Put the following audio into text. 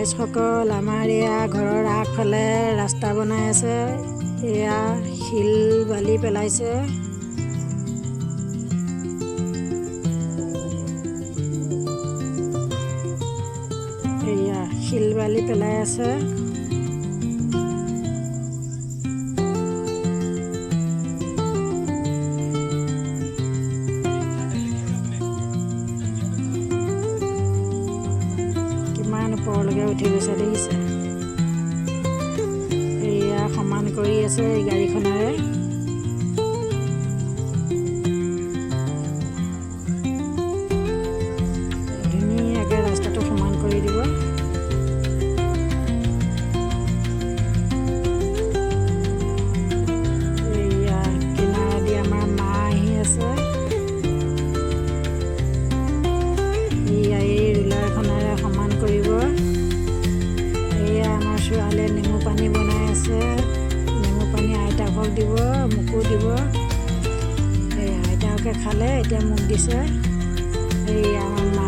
ৰাইজসকল, আমাৰ এয়া ঘৰৰ আগফালে ৰাস্তা বনাই আছে। এয়া শিল বালি পেলাইছে। এয়া শিল বালি পেলাই আছে। কিমান ওপৰলৈকে উঠি গৈছে দেখিছে। এয়া সমান কৰি আছে এই গাড়ীখনেৰে। ধুনীয়াকৈ ৰাস্তাটো সমান কৰি দিব। এয়া কিনাৰেদি আমাৰ মা আহি আছে। এয়া এই ৰুলাৰখনেৰে সমান কৰিব। এয়া আমাৰ ছোৱালীয়ে নেমু পানী বনাই আছে। নেমু পানী আইতাকক দিব, মোকো দিব। এই আইতাকে খালে, এতিয়া মোক দিছে। এই আমাৰ মা।